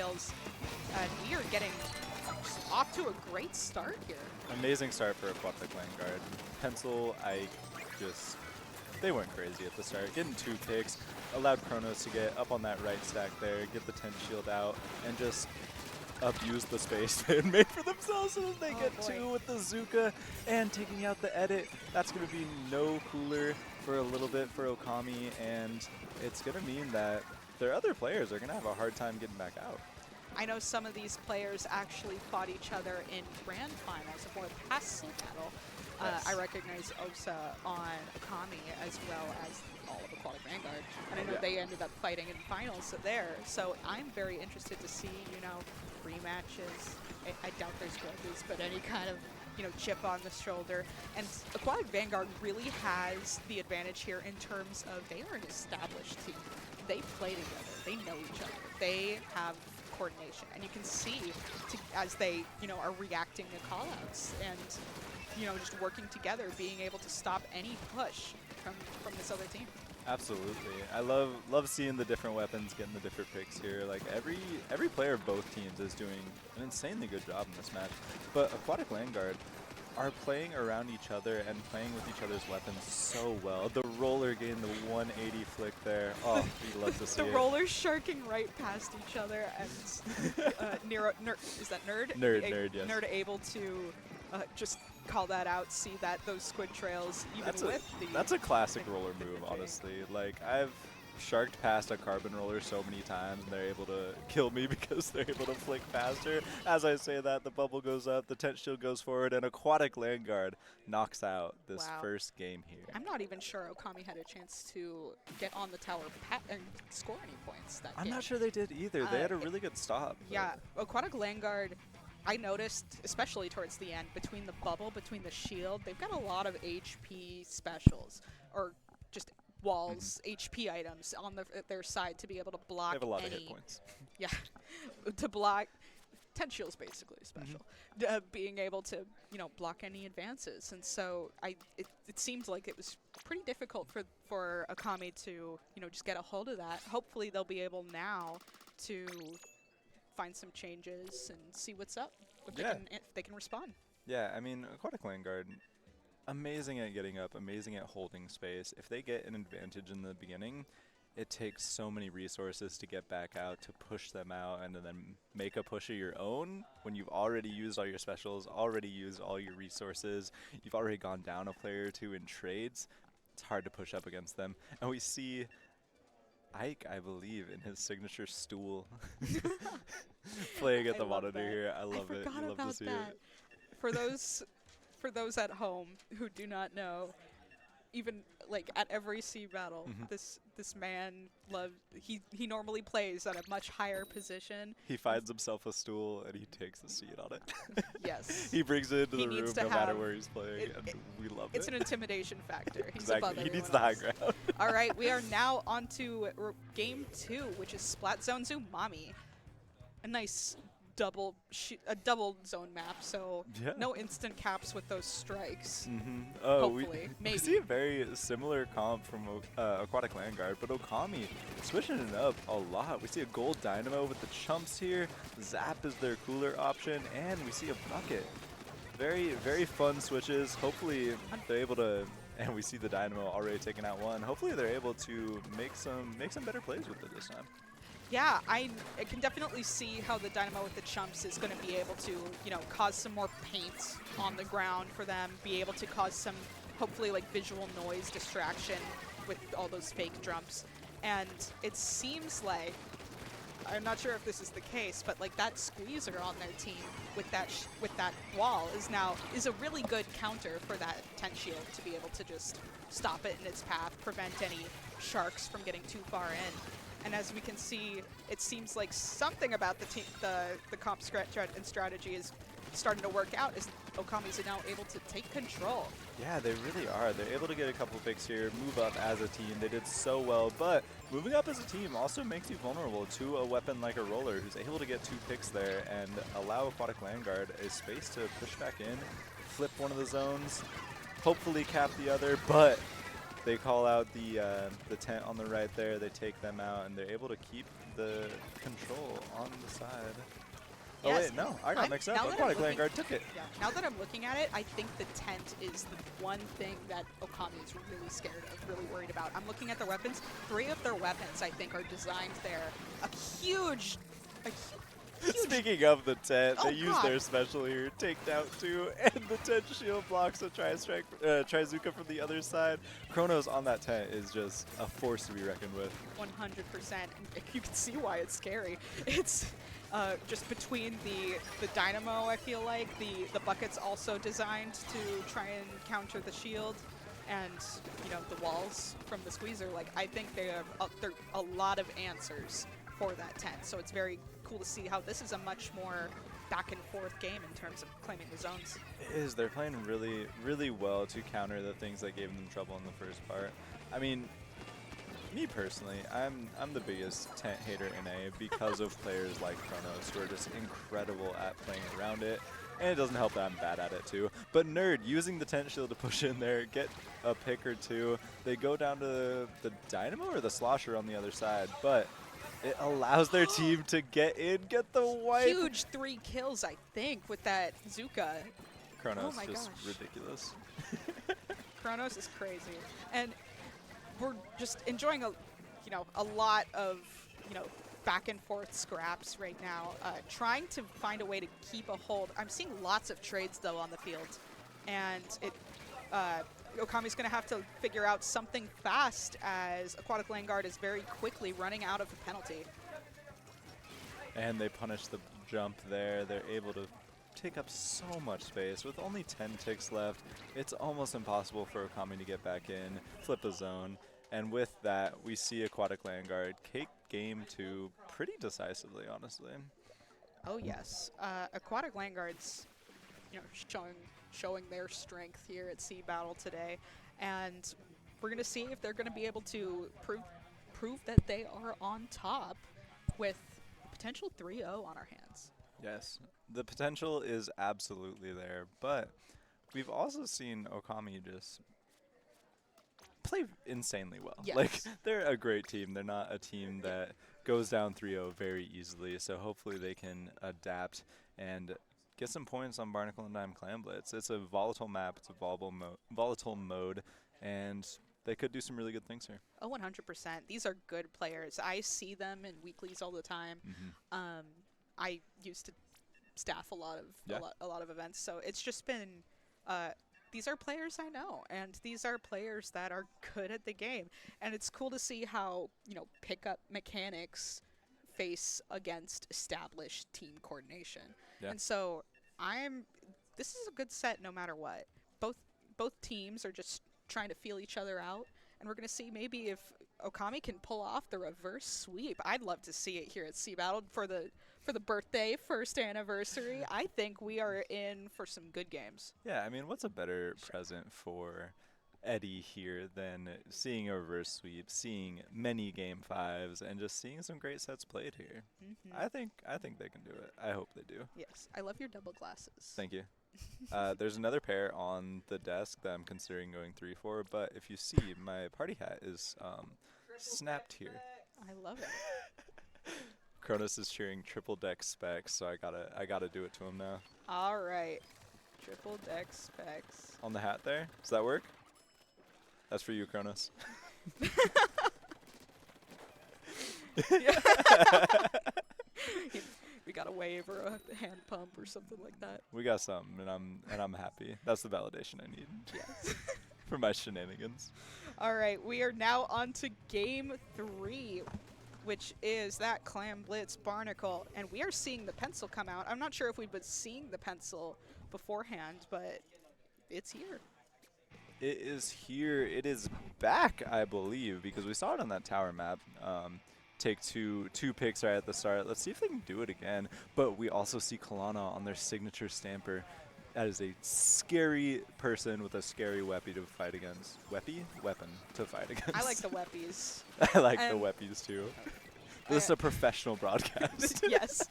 kills. And we are getting off to a great start here. Amazing start for Aquatic Languard. Pencil, they went crazy at the start. Getting 2 picks, allowed Chronos to get up on that right stack there, get the tent shield out, and just abuse the space they had made for themselves so that they get 2 with the Zuka and taking out the edit. That's going to be no cooler for a little bit for Okami, and it's going to mean that their other players are going to have a hard time getting back out. I know some of these players actually fought each other in grand finals of more past SeaBATTLE. Yes. I recognize Osa on Okami as well as all of Aquatic Vanguard, and I know they ended up fighting in finals there. So I'm very interested to see, you know, rematches. I doubt there's grudges, but any kind of, you know, chip on the shoulder. And Aquatic Vanguard really has the advantage here in terms of they are an established team. They play together. They know each other. They have coordination, and you can see as they, you know, are reacting to callouts and, you know, just working together, being able to stop any push from this other team. Absolutely. I love seeing the different weapons, getting the different picks here. Like every player of both teams is doing an insanely good job in this match. But Aquatic Languard are playing around each other and playing with each other's weapons so well. The roller game, the 180 flick there. Oh, we love to see the it. rollers sharking right past each other, and is that Nerd? Nerd, yes. Nerd able to just call that out, see that those squid trails, even that's a classic roller move, honestly. Like, I've sharked past a carbon roller so many times, and they're able to kill me because they're able to flick faster. As I say that, the bubble goes up, the tent shield goes forward, and Aquatic Languard knocks out this first game here. I'm not even sure Okami had a chance to get on the tower and score any points that game. I'm not sure they did either. They had a really good stop. Yeah, Aquatic Languard, I noticed, especially towards the end, between the bubble, between the shield, they've got a lot of HP specials, or just walls, HP items on their side to be able to block. They have a lot of hit points. Yeah, to block 10 shields basically special, being able to, you know, block any advances. And so it seems like it was pretty difficult for Okami to, you know, just get a hold of that. Hopefully they'll be able now to find some changes and see what's up, if they can respond. Yeah, I mean, Aquatic Languard, amazing at getting up, amazing at holding space. If they get an advantage in the beginning, it takes so many resources to get back out, to push them out, and then make a push of your own when you've already used all your specials, already used all your resources, you've already gone down a player or two in trades. It's hard to push up against them. And we see Ike, I believe, in his signature stool playing at the monitor here. I love it. You love to see it. For those at home who do not know, even like at every SeaBATTLE, this man he normally plays at a much higher position. He finds himself a stool and he takes a seat on it. Yes. He brings it into the room no matter where he's playing, and we love it. It's an intimidation factor. He's exactly. above He needs the high ground. All right, we are now on to game 2, which is Splat Zone Zumami. A nice double zone map, so no instant caps with those strikes. Hopefully, maybe. We see a very similar comp from Aquatic Languard, but Okami switching it up a lot. We see a gold dynamo with the chumps here. Zap is their cooler option, and we see a bucket. Very, very fun switches. Hopefully they're able to, and we see the dynamo already taking out one. Hopefully they're able to make some better plays with it this time. Yeah, I can definitely see how the dynamo with the chumps is going to be able to, you know, cause some more paint on the ground for them, be able to cause some, hopefully, like, visual noise distraction with all those fake jumps. And it seems like, I'm not sure if this is the case, but like that squeezer on their team with that wall is a really good counter for that tent shield to be able to just stop it in its path, prevent any sharks from getting too far in. And as we can see, it seems like something about the comp and strategy is starting to work out, as Okami's now able to take control. Yeah, they really are. They're able to get a couple picks here, move up as a team. They did so well, but moving up as a team also makes you vulnerable to a weapon like a roller who's able to get 2 picks there and allow Aquatic Languard a space to push back in, flip one of the zones, hopefully cap the other, but They call out the tent on the right there. They take them out, and they're able to keep the control on the side. Oh Yes. wait, no, I got mixed up. now that I'm Aquatic looking- Languard took it. Yeah, now that I'm looking at it, I think the tent is the one thing that Okami is really scared of, really worried about. I'm looking at their weapons. 3 of their weapons, I think, are designed there. A huge Speaking of the tent, Oh, they use God. their special here, takedown 2, and the tent shield blocks a Trizuka from the other side. Chronos on that tent is just a force to be reckoned with. 100%. And you can see why it's scary. It's just between the dynamo, I feel like. The bucket's also designed to try and counter the shield. And, you know, the walls from the squeezer. Like, I think there are a lot of answers for that tent. So it's very cool to see how this is a much more back and forth game in terms of claiming the zones. It is. They're playing really, really well to counter the things that gave them trouble in the first part. I mean, me personally, I'm the biggest tent hater in A because of players like Chronos who are just incredible at playing around it. And it doesn't help that I'm bad at it too. But Nerd, using the tent shield to push in there, get a pick or two. They go down to the Dynamo or the Slosher on the other side. But it allows their team to get in, get the wipe. Huge 3 kills, I think, with that Zuka. Chronos Oh my just gosh. ridiculous. Chronos is crazy. And we're just enjoying a lot of, back and forth scraps right now, trying to find a way to keep a hold. I'm seeing lots of trades though on the field, and Okami's going to have to figure out something fast as Aquatic Languard is very quickly running out of the penalty. And they punish the jump there. They're able to take up so much space. With only 10 ticks left, it's almost impossible for Okami to get back in, flip a zone. And with that, we see Aquatic Languard take game 2 pretty decisively, honestly. Oh yes, Aquatic Languard's, showing their strength here at SeaBATTLE today, and we're gonna see if they're gonna be able to prove that they are on top with a potential 3-0 on our hands. Yes, the potential is absolutely there, but we've also seen Okami just play insanely well. Yes. Like, they're a great team. They're not a team that goes down 3-0 very easily, so hopefully they can adapt and get some points on Barnacle and Dime Clan Blitz. It's a volatile map. It's a volatile mode, and they could do some really good things here. Oh, 100%. These are good players. I see them in weeklies all the time. I used to staff a lot of events, so it's just been these are players I know, and these are players that are good at the game, and it's cool to see how pickup mechanics face against established team coordination. Yeah. And so this is a good set no matter what. Both teams are just trying to feel each other out, and we're going to see maybe if Okami can pull off the reverse sweep. I'd love to see it here at SeaBATTLE for the birthday, first anniversary. I think we are in for some good games. Yeah, I mean, what's a better present for Eddie here than seeing a reverse sweep, seeing many game 5s, and just seeing some great sets played here? I think they can do it. I hope they do. Yes, I love your double glasses. Thank you. There's another pair on the desk that I'm considering going 3 for, but if you see, my party hat is snapped here. I love it. Cronus is cheering triple deck specs, so I gotta do it to him now. All right, triple deck specs On the hat there. Does that work? That's for you, Cronus. We got a wave or a hand pump or something like that. We got something, and I'm happy. That's the validation I need. Yes. For my shenanigans. All right, we are now on to game 3, which is that Clan Blitz Barnacle, and we are seeing the pencil come out. I'm not sure if we've been seeing the pencil beforehand, but it's here. It is here. It is back, I believe, because we saw it on that tower map. Take two picks right at the start. Let's see if they can do it again. But we also see Kalana on their signature stamper. That is a scary person with a scary weapon to fight against. Weapon to fight against. I like the weppies. I like the weppies too. This is a professional broadcast. Yes.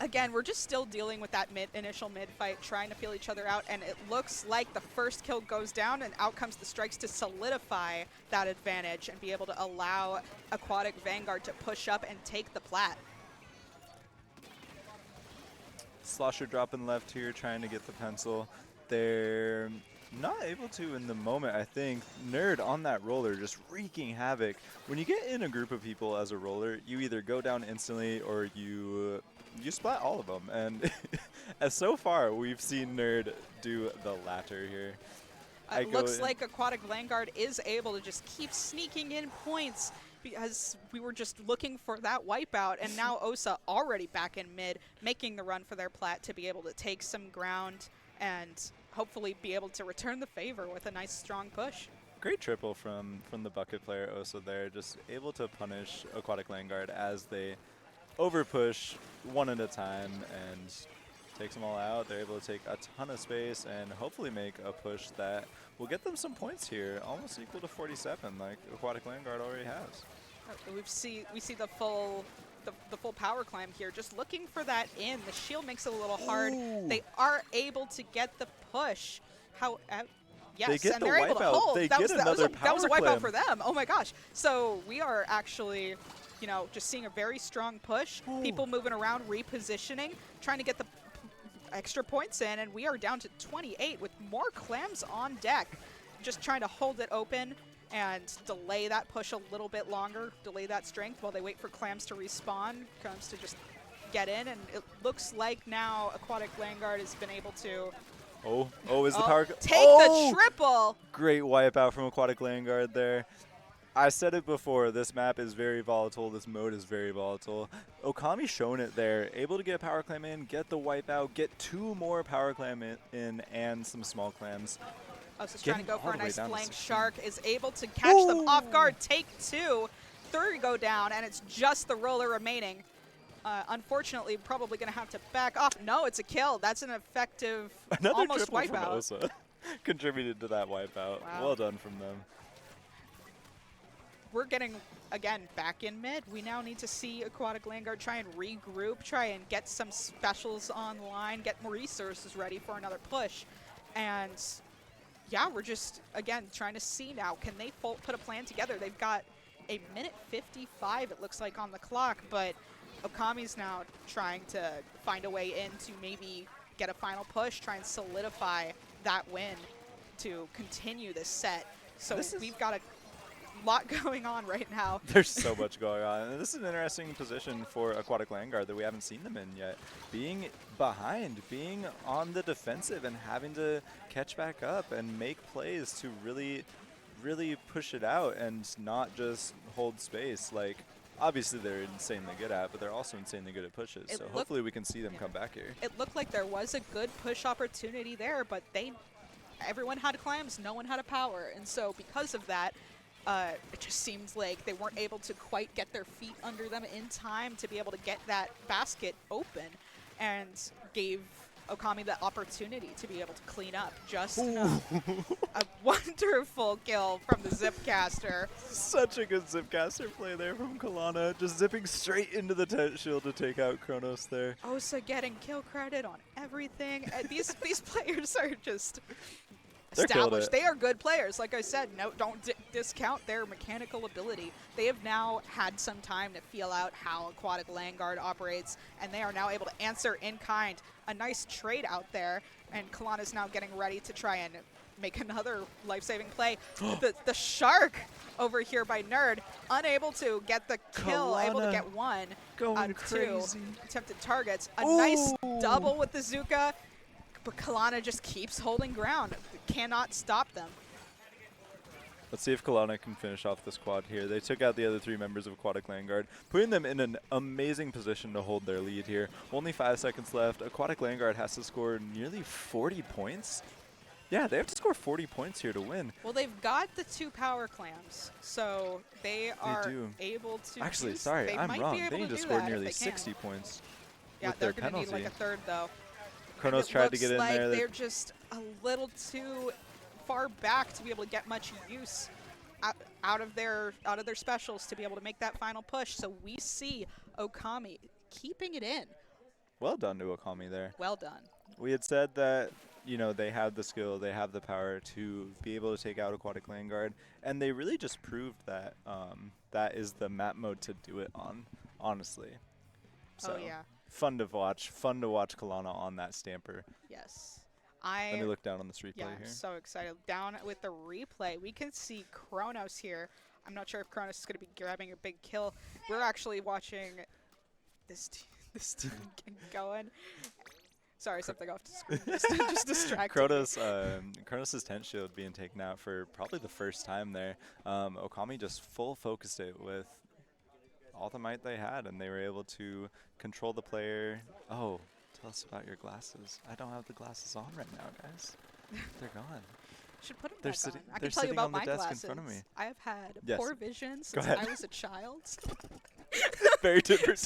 Again, we're just still dealing with that initial mid fight, trying to feel each other out, and it looks like the first kill goes down, and out comes the strikes to solidify that advantage and be able to allow Aquatic Vanguard to push up and take the plat. Slosher dropping left here, trying to get the pencil. They're not able to in the moment, I think. Nerd on that roller, just wreaking havoc. When you get in a group of people as a roller, you either go down instantly or you splat all of them. And as so far, we've seen Nerd do the latter here. It looks like Aquatic Languard is able to just keep sneaking in points because we were just looking for that wipeout, and now Osa already back in mid, making the run for their plat to be able to take some ground and hopefully be able to return the favor with a nice strong push. Great triple from the bucket player Osa there, just able to punish Aquatic Languard as they overpush one at a time and takes them all out. They're able to take a ton of space and hopefully make a push that will get them some points here, almost equal to 47, like Aquatic Languard already has. We see the full power climb here, just looking for that in. The shield makes it a little hard. They are able to get the push. Yes, and they're able to hold. That was a wipeout for them. Oh my gosh. So we are actually, you know, just seeing a very strong push. People moving around, repositioning, trying to get the extra points in, and we are down to 28 with more clams on deck. Just trying to hold it open and delay that push a little bit longer, delay that strength while they wait for clams to respawn. Clams to just get in, and it looks like now Aquatic Languard has been able to is the power take the triple. Great wipeout from Aquatic Languard there. I said it before, this map is very volatile, this mode is very volatile. Okami showing it there, able to get a power clam in, get the wipeout, get 2 more power clam in and some small clams. Just trying to go for a nice flank. Shark is able to catch them off guard, take 2, 3 go down, and it's just the roller remaining. Unfortunately, probably going to have to back off. No, it's a kill. That's an effective almost wipeout. From Osa contributed to that wipeout. Wow. Well done from them. We're getting, again, back in mid. We now need to see Aquatic Languard try and regroup, try and get some specials online, get more resources ready for another push. And yeah, we're just, again, trying to see now, can they put a plan together? They've got a minute 55, it looks like, on the clock, but Okami's now trying to find a way in to maybe get a final push, try and solidify that win to continue this set. So we've got a lot going on right now. There's so much going on. And this is an interesting position for Aquatic Languard that we haven't seen them in yet. Being behind, being on the defensive and having to catch back up and make plays to really, really push it out and not just hold space. Like, obviously they're insanely good at, but they're also insanely good at pushes. So hopefully we can see them come back here. It looked like there was a good push opportunity there, but everyone had clams, no one had a power. And so because of that, it just seems like they weren't able to quite get their feet under them in time to be able to get that basket open, and gave Okami the opportunity to be able to clean up just enough. A wonderful kill from the Zipcaster. Such a good Zipcaster play there from Kalana, just zipping straight into the tent shield to take out Kronos there. Osa getting kill credit on everything. These players are just established. They are good players. Like I said, no, don't discount their mechanical ability. They have now had some time to feel out how Aquatic Languard operates, and they are now able to answer in kind. A nice trade out there, and Kalana's now getting ready to try and make another life-saving play. The shark over here by Nerd, unable to get the kill, able to get 1 out of 2 attempted targets. A nice double with the Zuka, but Kalana just keeps holding ground. Cannot stop them. Let's see if Kalana can finish off this quad here. They took out the other 3 members of Aquatic Languard, putting them in an amazing position to hold their lead here. Only 5 seconds left. Aquatic Languard has to score nearly 40 points. Yeah, they have to score 40 points here to win. Well, they've got the 2 power clams, so they are able to. Actually, sorry, I'm wrong. They need to score nearly 60 points with their penalty. Yeah, they're going to need like a third, though. Kronos tried to get in there. They're just a little too far back to be able to get much use out of their specials to be able to make that final push. So we see Okami keeping it in. Well done to Okami there. Well done. We had said that, you know, they have the skill, they have the power to be able to take out Aquatic Languard, and they really just proved that that is the map mode to do it on, honestly. So, Oh, yeah. fun to watch Kalana on that Stamper. Yes. Let me look down on this replay Yeah, here. I'm so excited. Down with the replay, we can see Kronos here. I'm not sure if Kronos is going to be grabbing a big kill. We're actually watching this team get going. Sorry, something off the screen. Just distracted. Kronos' tent shield being taken out for probably the first time there. Okami just full focused it with all the might they had, and they were able to control the player. Oh, tell us about your glasses. I don't have the glasses on right now, guys. They're gone. Should put them They're back sitting- on. I they're can tell you sitting about on the my desk in glasses. front of me. I have had Yes. poor vision Go since ahead. I was a child. Very different.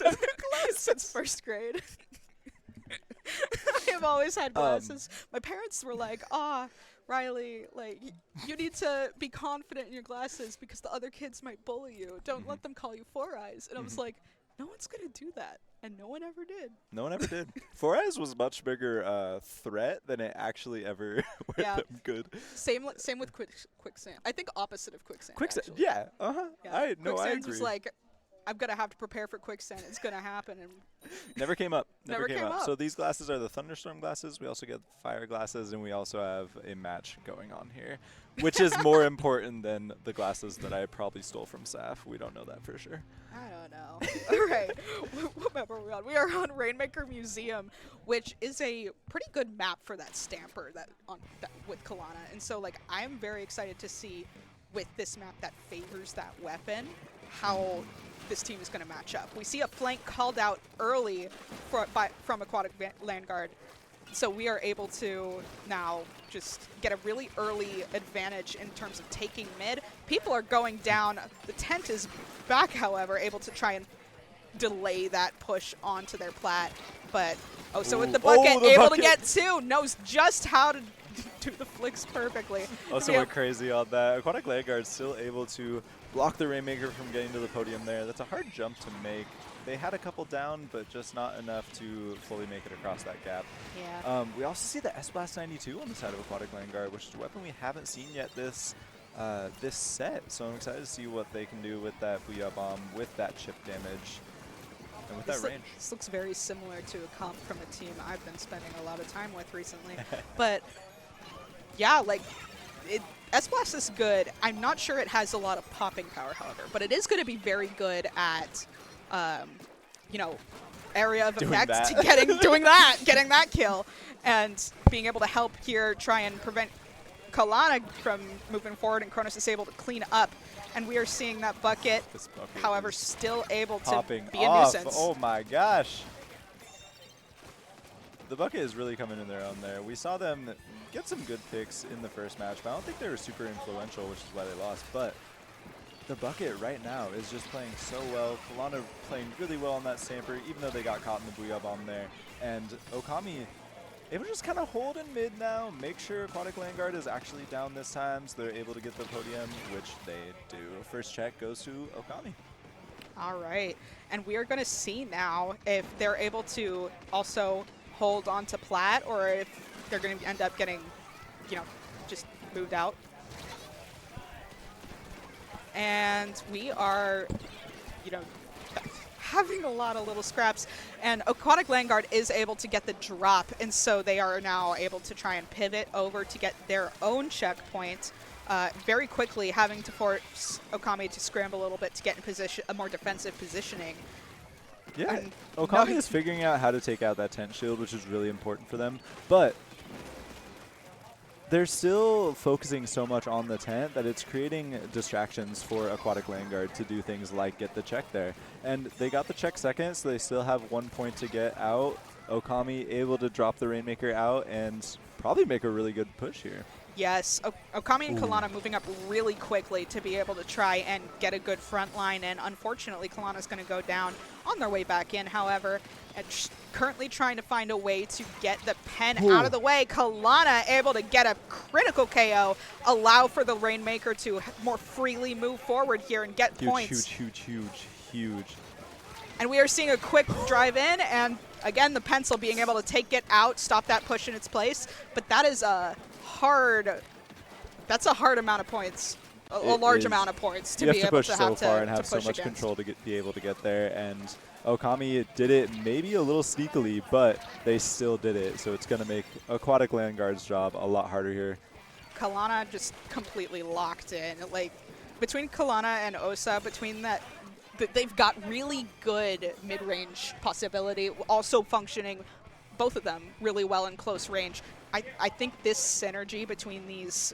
Since first grade. I have always had glasses. My parents were like, Riley, like, you need to be confident in your glasses because the other kids might bully you. Don't let them call you Four Eyes. And I was like, no one's going to do that. And no one ever did. No one ever did. Four Eyes was a much bigger threat than it actually ever with Yeah. them good. Same with Quicksand. I think opposite of Quicksand. Quicksand, actually. yeah, Yeah. I Quicksand's agree. was like, I'm going to have to prepare for Quicksand. It's going to happen. And Never came up. Never came up. So these glasses are the Thunderstorm glasses. We also get fire glasses, and we also have a match going on here, which is more important than the glasses that I probably stole from Saf. We don't know that for sure. I don't know. All right. What map are we on? We are on Rainmaker Museum, which is a pretty good map for that Stamper with Kalana. And so, like, I'm very excited to see with this map that favors that weapon how this team is going to match up. We see a flank called out early from Aquatic Languard. So we are able to now just get a really early advantage in terms of taking mid. People are going down. The tent is back, however, able to try and delay that push onto their plat. But, so with the bucket, able to get two, knows just how to do the flicks perfectly. Also went crazy on that. Aquatic Languard still able to block the Rainmaker from getting to the podium there. That's a hard jump to make. They had a couple down, but just not enough to fully make it across that gap. Yeah. We also see the S-Blast 92 on the side of Aquatic Languard, which is a weapon we haven't seen yet this set. So I'm excited to see what they can do with that Booyah Bomb, with that chip damage, and with that range. This looks very similar to a comp from a team I've been spending a lot of time with recently. But yeah, like, S-Blast is good. I'm not sure it has a lot of popping power, however, but it is going to be very good at, you know, area of effect to getting that kill, and being able to help here try and prevent Kalana from moving forward, and Kronos is able to clean up. And we are seeing that bucket, however, still able to be a nuisance. Oh my gosh. The bucket is really coming in their own there. We saw them get some good picks in the first match, but I don't think they were super influential, which is why they lost. But the bucket right now is just playing so well. Kalana playing really well on that Stamper, even though they got caught in the Booyah Bomb there. And Okami able to just kind of hold in mid now, make sure Aquatic Languard is actually down this time, so they're able to get the podium, which they do. First check goes to Okami. All right, and we are going to see now if they're able to also hold on to plat, or if they're going to end up getting, you know, just moved out. And we are, you know, having a lot of little scraps, and Aquatic Languard is able to get the drop, and so they are now able to try and pivot over to get their own checkpoint very quickly, having to force Okami to scramble a little bit to get in position, a more defensive positioning. Yeah, And Okami is figuring out how to take out that tent shield, which is really important for them, but they're still focusing so much on the tent that it's creating distractions for Aquatic Languard to do things like get the check there. And they got the check second, so they still have 1 point to get out. Okami able to drop the Rainmaker out and probably make a really good push here. Yes, Okami and Kalana moving up really quickly to be able to try and get a good front line, and unfortunately Kalana's going to go down on their way back in, however, and currently trying to find a way to get the pen out of the way. Kalana able to get a critical KO, allow for the Rainmaker to more freely move forward here and get points. Huge. And we are seeing a quick drive in, and again, the pencil being able to take it out, stop that push in its place. But that is a hard, that's a hard amount of points, a large amount of points to be able to have so far and to have so push much against. control to be able to get there. And Okami did it maybe a little sneakily, but they still did it. So it's going to make Aquatic Languard's job a lot harder here. Kalana just completely locked in. Like, between Kalana and Osa, between that, they've got really good mid-range possibility, also functioning, both of them, really well in close range. I think this synergy between these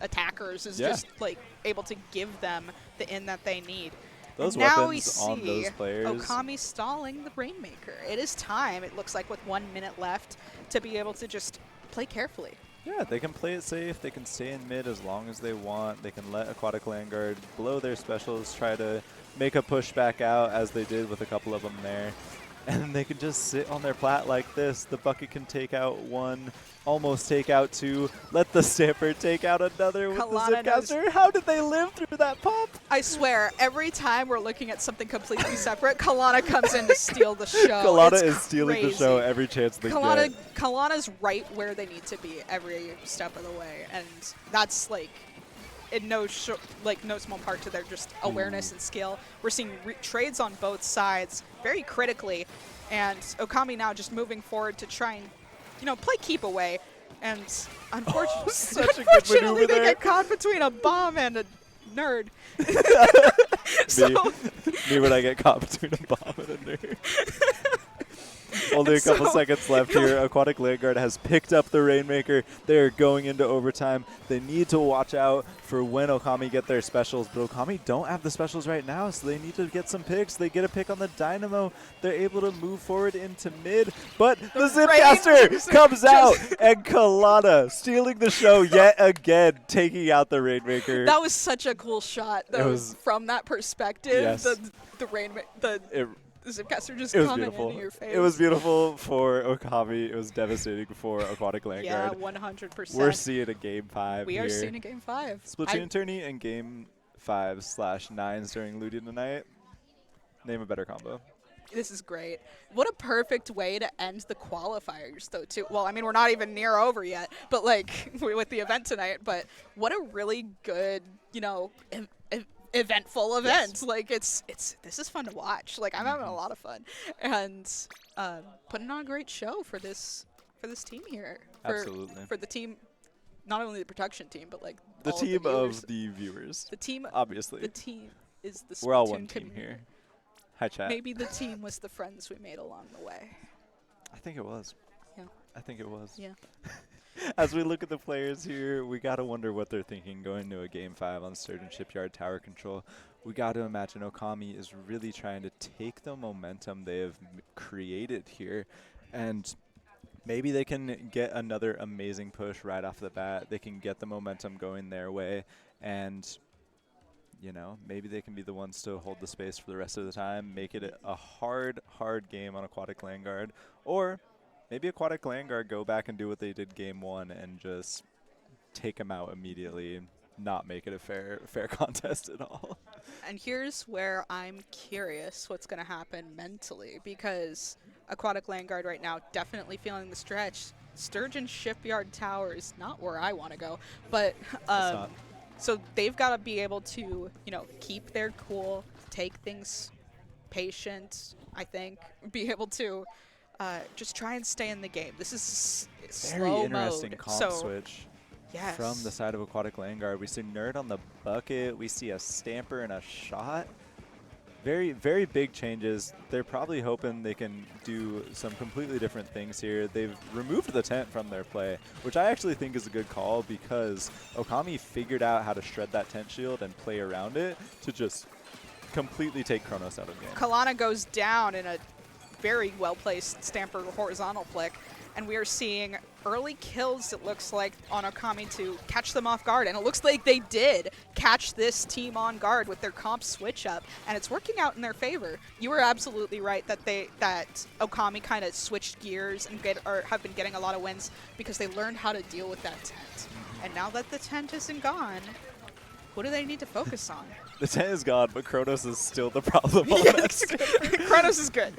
attackers is just like able to give them the in that they need. Those and now weapons on those players. Okami stalling the Rainmaker. It is time, it looks like, with 1 minute left, to be able to just play carefully. Yeah, they can play it safe. They can stay in mid as long as they want. They can let Aquatic Languard blow their specials, try to make a push back out as they did with a couple of them there. And they can just sit on their plat like this. The bucket can take out one, almost take out two. Let the Stamper take out another with the Zipcaster. How did they live through that pop? I swear, every time we're looking at something completely separate, Kalana comes in to steal the show. Kalana is stealing the show every chance they get. Kalana's right where they need to be every step of the way, and that's like in no small part to their just awareness and skill. We're seeing trades on both sides very critically, and Okami now just moving forward to try and, play keep away. And unfortunately, they get caught between a bomb and a nerd. Me when I get caught between a bomb and a nerd. Only a couple seconds left here. Aquatic Languard has picked up the Rainmaker. They are going into overtime. They need to watch out for when Okami get their specials, but Okami don't have the specials right now, so they need to get some picks. They get a pick on the Dynamo. They're able to move forward into mid, but the Zipcaster comes out, and Kalana stealing the show yet again, taking out the Rainmaker. That was such a cool shot, though, from that perspective. Yes. The Zipcaster just coming into your face. It was beautiful for Okami. It was devastating for Aquatic Languard. Yeah, 100%. We're seeing a Game 5 We are seeing a Game 5. Splatoon tourney and Game 5/9s during Ludia tonight. Name a better combo. This is great. What a perfect way to end the qualifiers, though, too. Well, I mean, we're not even near over yet, but, like, with the event tonight. But what a really good, eventful event. Yes. Like, this is fun to watch. Like, I'm having a lot of fun, and putting on a great show for this team here. Absolutely. For the team, not only the production team, but like the team of the viewers. The team, obviously. The team is the. We're all one team here. Hi, chat. Maybe the team was the friends we made along the way. I think it was. Yeah. I think it was. Yeah. As we look at the players here, we got to wonder what they're thinking going to a Game 5 on Sturgeon Shipyard Tower Control. We got to imagine Okami is really trying to take the momentum they have created here, and maybe they can get another amazing push right off the bat. They can get the momentum going their way, and maybe they can be the ones to hold the space for the rest of the time, make it a hard game on Aquatic Languard, or maybe Aquatic Languard go back and do what they did Game 1 and just take them out immediately, not make it a fair contest at all. And here's where I'm curious what's going to happen mentally, because Aquatic Languard right now definitely feeling the stretch. Sturgeon Shipyard Tower is not where I want to go, but so they've got to be able to, keep their cool, take things patient, I think, be able to just try and stay in the game. This is very slow interesting mode. comp switch. Yes. From the side of Aquatic Languard. We see Nerd on the bucket. We see a Stamper and a shot. Very, very big changes. They're probably hoping they can do some completely different things here. They've removed the tent from their play, which I actually think is a good call because Okami figured out how to shred that tent shield and play around it to just completely take Kronos out of the game. Kalana goes down in a very well-placed Stamper horizontal flick, and we are seeing early kills, it looks like, on Okami to catch them off guard. And it looks like they did catch this team on guard with their comp switch up, and it's working out in their favor. You were absolutely right that Okami kind of switched gears and have been getting a lot of wins because they learned how to deal with that tent. And now that the tent isn't gone, what do they need to focus on? The 10 is gone, but Kronos is still the problem on that stage. Kronos is good.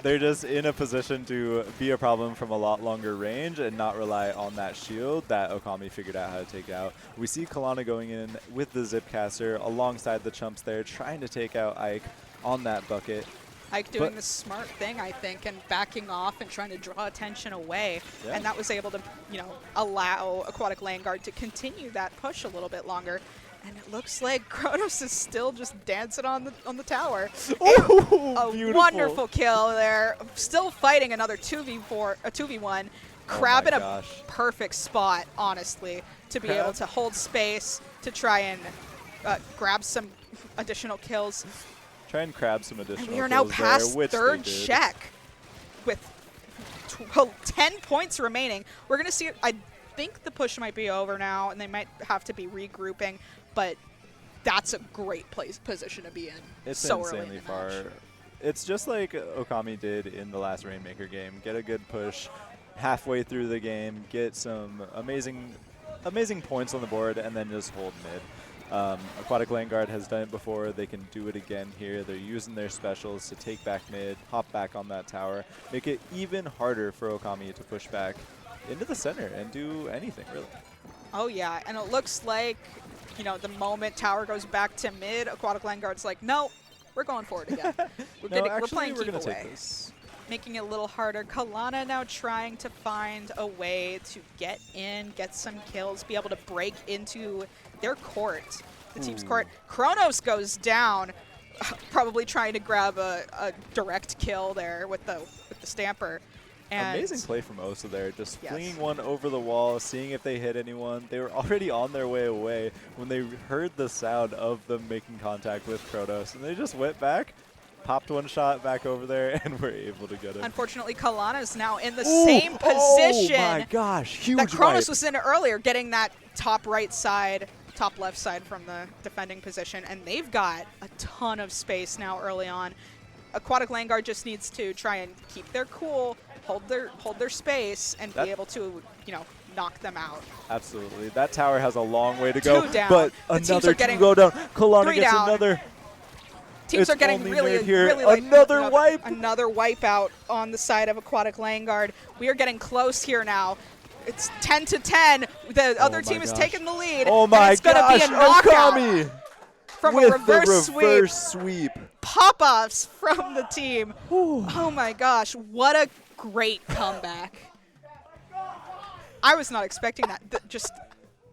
They're just in a position to be a problem from a lot longer range and not rely on that shield that Okami figured out how to take out. We see Kalana going in with the Zipcaster alongside the Chumps there, trying to take out Ike on that bucket. Ike doing the smart thing, I think, and backing off and trying to draw attention away. Yeah. And that was able to, allow Aquatic Languard to continue that push a little bit longer. And it looks like Kronos is still just dancing on the tower. Ooh, a beautiful. wonderful kill there. Still fighting another 2v1. Crab in a perfect spot, honestly, to be able to hold space, to try and grab some additional kills. Try and crab some additional kills. And we are now past there, third check with 10 points remaining. We're going to see, I think the push might be over now, and they might have to be regrouping, but that's a great position to be in. It's so insanely early in the far. match. It's just like Okami did in the last Rainmaker game. Get a good push halfway through the game, get some amazing points on the board, and then just hold mid. Aquatic Languard has done it before. They can do it again here. They're using their specials to take back mid, hop back on that tower, make it even harder for Okami to push back into the center and do anything, really. Oh, yeah, and it looks like, the moment tower goes back to mid, Aquatic Languard's like, no, we're going for it again. We're playing keep away. Take this. Making it a little harder. Kalana now trying to find a way to get in, get some kills, be able to break into their court, the team's court. Kronos goes down, probably trying to grab a direct kill there with the Stamper. And amazing play from Osa there, just flinging one over the wall, seeing if they hit anyone. They were already on their way away when they heard the sound of them making contact with Kronos, and they just went back, popped one shot back over there, and were able to get it. Unfortunately, Kalana is now in the same position. Oh my gosh, huge that Kronos wipe. was in earlier, getting that top right side, top left side from the defending position, and they've got a ton of space now early on. Aquatic Languard just needs to try and keep their cool, hold their space, and be able to, knock them out. Absolutely. That tower has a long way to go. Two down. But another two go down. Kalana gets down. another. Teams are getting really like another wipe. Another wipeout on the side of Aquatic Languard. We are getting close here now. It's 10-10. The other team is taking the lead. Oh my it's gonna be a knockout Okami from with a reverse sweep. Pop-offs from the team. Oh my gosh, what a great comeback. I was not expecting that. Just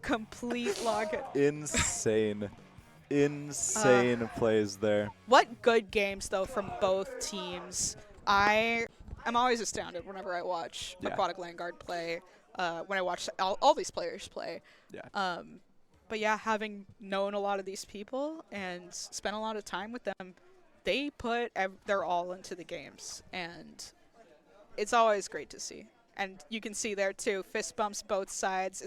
complete lockout. Insane plays there. What good games, though, from both teams. I am always astounded whenever I watch Aquatic Languard play, when I watch all these players play. Yeah. But yeah, having known a lot of these people and spent a lot of time with them, they put their all into the games, and it's always great to see. And you can see there too, fist bumps both sides.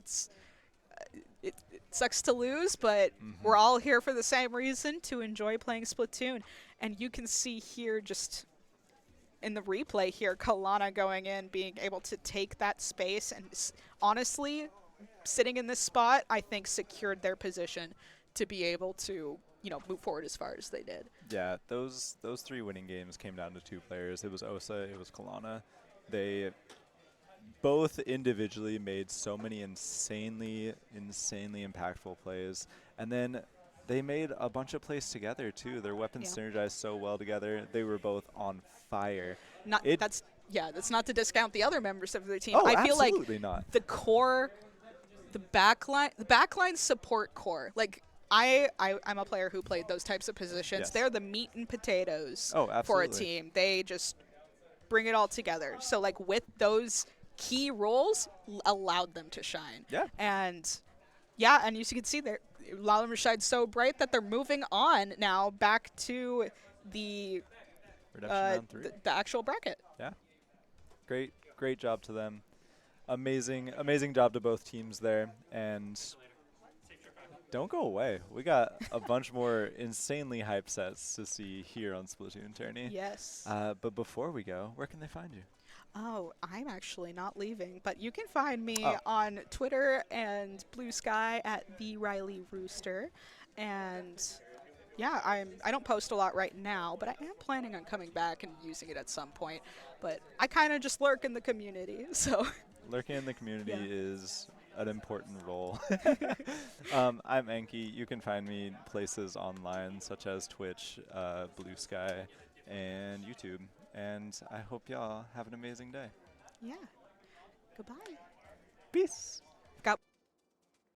It sucks to lose, but we're all here for the same reason, to enjoy playing Splatoon. And you can see here, just in the replay here, Kalana going in, being able to take that space, and honestly, sitting in this spot, I think secured their position to be able to, move forward as far as they did. Yeah, those 3 winning games came down to 2 players. It was Osa, it was Kalana. They both individually made so many insanely impactful plays, and then they made a bunch of plays together too. Their weapons synergized so well together. They were both on fire. That's not to discount the other members of their team. Oh, I feel like not. The core, the backline support core, like I'm a player who played those types of positions. Yes. They're the meat and potatoes for for a team. They just bring it all together. So like with those key roles, allowed them to shine. Yeah. And you can see there, allowed them to shine so bright that they're moving on now back to the Redemption round 3. The actual bracket. Yeah. Great job to them. Amazing job to both teams there. And don't go away. We got a bunch more insanely hype sets to see here on Splatoon Tourney. Yes. But before we go, where can they find you? Oh, I'm actually not leaving, but you can find me on Twitter and Blue Sky at the Riley Rooster. And yeah, I don't post a lot right now, but I am planning on coming back and using it at some point. But I kind of just lurk in the community, so Lurking in the community Yeah. is an important role. I'm Enki. You can find me places online such as Twitch, Blue Sky, and YouTube. And I hope y'all have an amazing day. yeah. Goodbye. Peace.